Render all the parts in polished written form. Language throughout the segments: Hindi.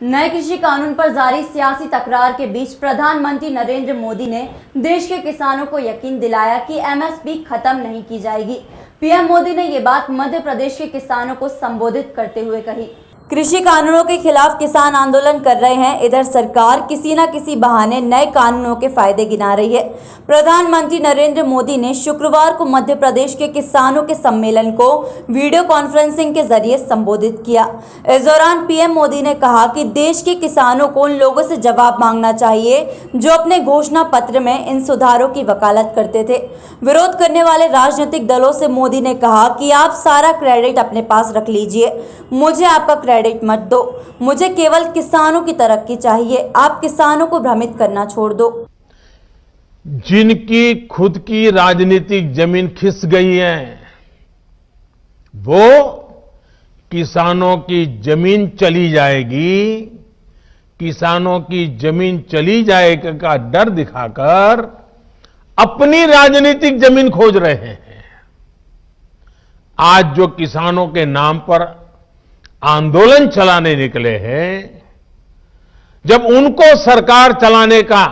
नए कृषि कानून पर जारी सियासी तकरार के बीच प्रधानमंत्री नरेंद्र मोदी ने देश के किसानों को यकीन दिलाया कि एमएसपी खत्म नहीं की जाएगी। पीएम मोदी ने ये बात मध्य प्रदेश के किसानों को संबोधित करते हुए कही। कृषि कानूनों के खिलाफ किसान आंदोलन कर रहे हैं, इधर सरकार किसी न किसी बहाने नए कानूनों के फायदे गिना रही है। प्रधानमंत्री नरेंद्र मोदी ने शुक्रवार को मध्य प्रदेश के किसानों के सम्मेलन को वीडियो कॉन्फ्रेंसिंग के जरिए संबोधित किया। इस दौरान पीएम मोदी ने कहा कि देश के किसानों को उन लोगों से जवाब मांगना चाहिए जो अपने घोषणा पत्र में इन सुधारों की वकालत करते थे। विरोध करने वाले राजनीतिक दलों से मोदी ने कहा कि आप सारा क्रेडिट अपने पास रख लीजिए, मुझे आपका क्रेडिट मत दो, मुझे केवल किसानों की तरक्की चाहिए, आप किसानों को भ्रमित करना छोड़ दो। जिनकी खुद की राजनीतिक जमीन खिस गई है वो किसानों की जमीन चली जाएगी, किसानों की जमीन चली जाएगी का डर दिखाकर अपनी राजनीतिक जमीन खोज रहे हैं। आज जो किसानों के नाम पर आंदोलन चलाने निकले हैं, जब उनको सरकार चलाने का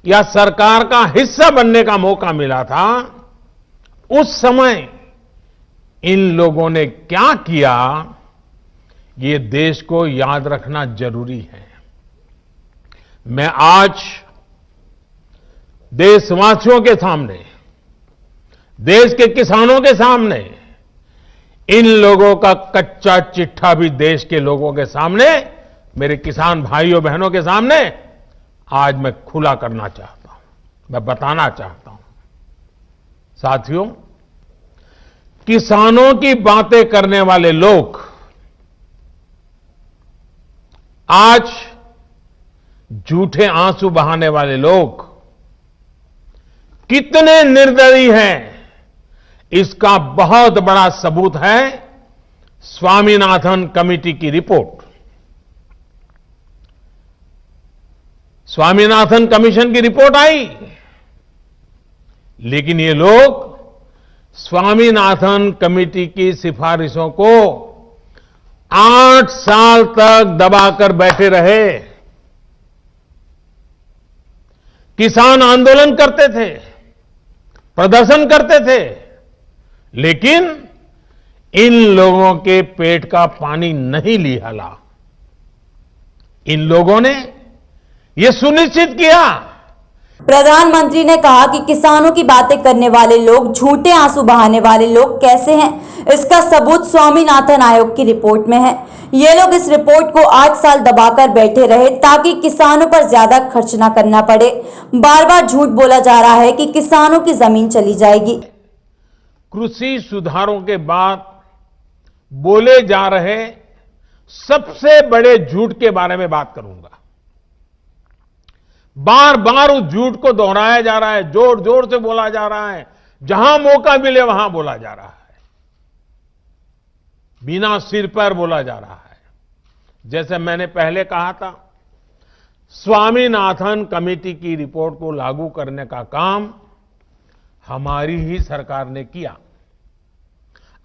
या सरकार का हिस्सा बनने का मौका मिला था, उस समय इन लोगों ने क्या किया, ये देश को याद रखना जरूरी है। मैं आज देशवासियों के सामने, देश के किसानों के सामने, इन लोगों का कच्चा चिट्ठा भी देश के लोगों के सामने, मेरे किसान भाइयों बहनों के सामने आज मैं खुला करना चाहता हूं, मैं बताना चाहता हूं। साथियों, किसानों की बातें करने वाले लोग आज झूठे आंसू बहाने वाले लोग कितने निर्दयी हैं, इसका बहुत बड़ा सबूत है स्वामीनाथन कमेटी की रिपोर्ट। स्वामीनाथन कमीशन की रिपोर्ट आई, लेकिन ये लोग स्वामीनाथन कमेटी की सिफारिशों को 8 साल तक दबाकर बैठे रहे। किसान आंदोलन करते थे, प्रदर्शन करते थे, लेकिन इन लोगों के पेट का पानी नहीं लिहाला। इन लोगों ने यह सुनिश्चित किया। प्रधानमंत्री ने कहा कि किसानों की बातें करने वाले लोग, झूठे आंसू बहाने वाले लोग कैसे हैं, इसका सबूत स्वामीनाथन आयोग की रिपोर्ट में है। ये लोग इस रिपोर्ट को 8 साल दबाकर बैठे रहे ताकि किसानों पर ज्यादा खर्च ना करना पड़े। बार बार झूठ बोला जा रहा है कि किसानों की जमीन चली जाएगी। कृषि सुधारों के बाद बोले जा रहे सबसे बड़े झूठ के बारे में बात करूंगा। बार बार उस झूठ को दोहराया जा रहा है, जोर जोर से बोला जा रहा है, जहां मौका मिले वहां बोला जा रहा है, बिना सिर पैर बोला जा रहा है। जैसे मैंने पहले कहा था, स्वामीनाथन कमेटी की रिपोर्ट को लागू करने का काम हमारी ही सरकार ने किया।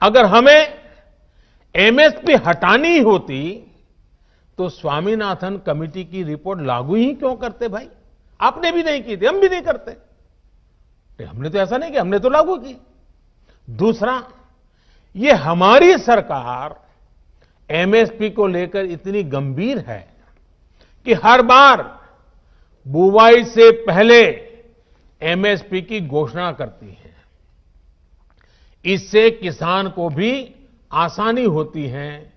अगर हमें एमएसपी हटानी होती तो स्वामीनाथन कमेटी की रिपोर्ट लागू ही क्यों करते भाई? आपने भी नहीं की थी, हम भी नहीं करते। हमने तो ऐसा नहीं किया, हमने तो लागू की। दूसरा, ये हमारी सरकार एमएसपी को लेकर इतनी गंभीर है कि हर बार बुवाई से पहले एमएसपी की घोषणा करती है। इससे किसान को भी आसानी होती है,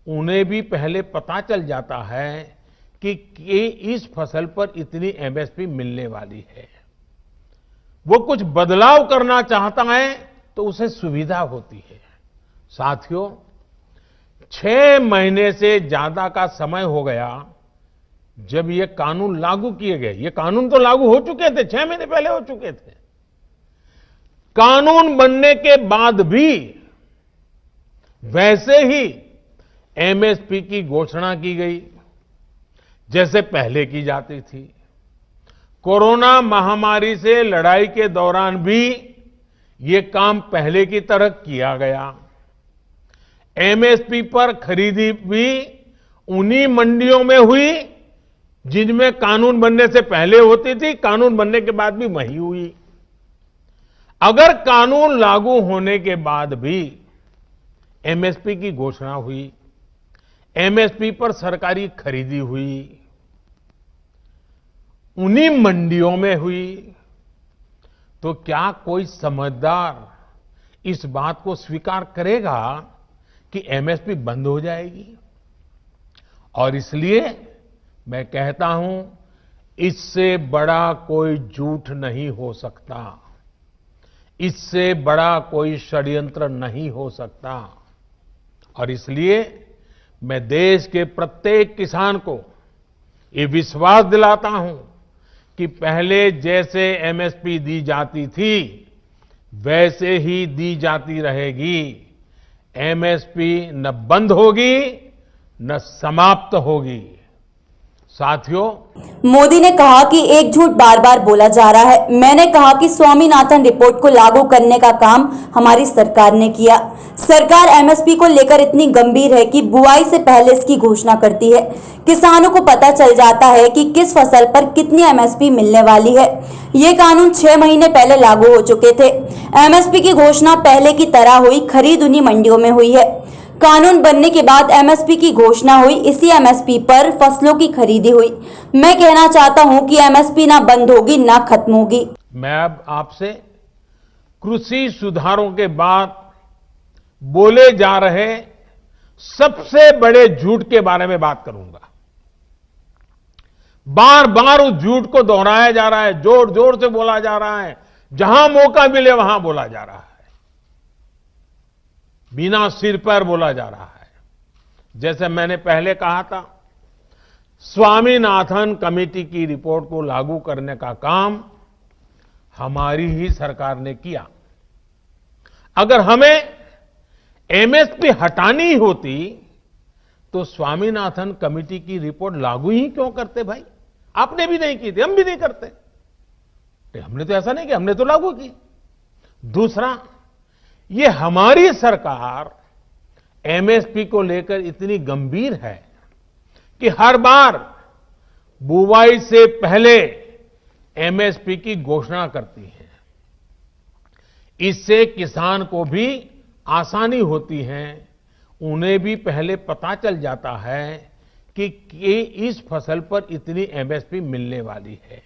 उन्हें भी पहले पता चल जाता है कि इस फसल पर इतनी एमएसपी मिलने वाली है। वो कुछ बदलाव करना चाहता है तो उसे सुविधा होती है। साथियों, 6 महीने से ज्यादा का समय हो गया जब ये कानून लागू किए गए। ये कानून तो लागू हो चुके थे, 6 महीने पहले हो चुके थे। कानून बनने के बाद भी वैसे ही एमएसपी की घोषणा की गई जैसे पहले की जाती थी। कोरोना महामारी से लड़ाई के दौरान भी ये काम पहले की तरह किया गया। एमएसपी पर खरीदी भी उन्हीं मंडियों में हुई जिनमें कानून बनने से पहले होती थी, कानून बनने के बाद भी वही हुई। अगर कानून लागू होने के बाद भी एमएसपी की घोषणा हुई, एमएसपी पर सरकारी खरीदी हुई, उन्हीं मंडियों में हुई, तो क्या कोई समझदार इस बात को स्वीकार करेगा कि एमएसपी बंद हो जाएगी? और इसलिए मैं कहता हूं, इससे बड़ा कोई झूठ नहीं हो सकता, इससे बड़ा कोई षड्यंत्र नहीं हो सकता। और इसलिए मैं देश के प्रत्येक किसान को ये विश्वास दिलाता हूं कि पहले जैसे एमएसपी दी जाती थी वैसे ही दी जाती रहेगी। एमएसपी न बंद होगी न समाप्त होगी। साथियों, मोदी ने कहा कि एक झूठ बार बार बोला जा रहा है। मैंने कहा कि स्वामीनाथन रिपोर्ट को लागू करने का काम हमारी सरकार ने किया। सरकार एमएसपी को लेकर इतनी गंभीर है कि बुआई से पहले इसकी घोषणा करती है। किसानों को पता चल जाता है कि किस फसल पर कितनी एमएसपी मिलने वाली है। ये कानून 6 महीने पहले लागू हो चुके थे। एमएसपी की घोषणा पहले की तरह हुई, खरीद उन्हीं मंडियों में हुई है। कानून बनने के बाद एमएसपी की घोषणा हुई, इसी एमएसपी पर फसलों की खरीदी हुई। मैं कहना चाहता हूं कि एमएसपी ना बंद होगी ना खत्म होगी। मैं अब आपसे कृषि सुधारों के बाद बोले जा रहे सबसे बड़े झूठ के बारे में बात करूंगा। बार बार उस झूठ को दोहराया जा रहा है, जोर जोर से बोला जा रहा है, जहां मौका मिले वहां बोला जा रहा है, बिना सिर पर बोला जा रहा है। जैसे मैंने पहले कहा था, स्वामीनाथन कमेटी की रिपोर्ट को लागू करने का काम हमारी ही सरकार ने किया। अगर हमें एमएसपी हटानी होती तो स्वामीनाथन कमेटी की रिपोर्ट लागू ही क्यों करते भाई? आपने भी नहीं की थी, हम भी नहीं करते। हमने तो ऐसा नहीं किया, हमने तो लागू की। दूसरा, ये हमारी सरकार एमएसपी को लेकर इतनी गंभीर है कि हर बार बुवाई से पहले एमएसपी की घोषणा करती है। इससे किसान को भी आसानी होती है, उन्हें भी पहले पता चल जाता है कि इस फसल पर इतनी एमएसपी मिलने वाली है।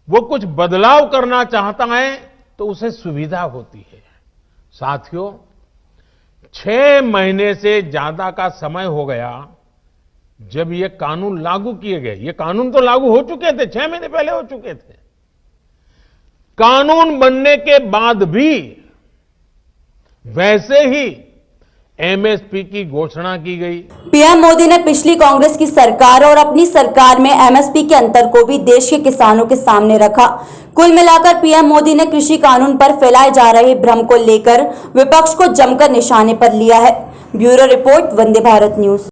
वो कुछ बदलाव करना चाहता है तो उसे सुविधा होती है। साथियों, 6 महीने से ज्यादा का समय हो गया जब ये कानून लागू किए गए। ये कानून तो लागू हो चुके थे, 6 महीने पहले हो चुके थे। कानून बनने के बाद भी वैसे ही एमएसपी की घोषणा की गई। पीएम मोदी ने पिछली कांग्रेस की सरकार और अपनी सरकार में एमएसपी के अंतर को भी देश के किसानों के सामने रखा। कुल मिलाकर पीएम मोदी ने कृषि कानून पर फैलाए जा रहे भ्रम को लेकर विपक्ष को जमकर निशाने पर लिया है। Bureau report, Vande Bharat news.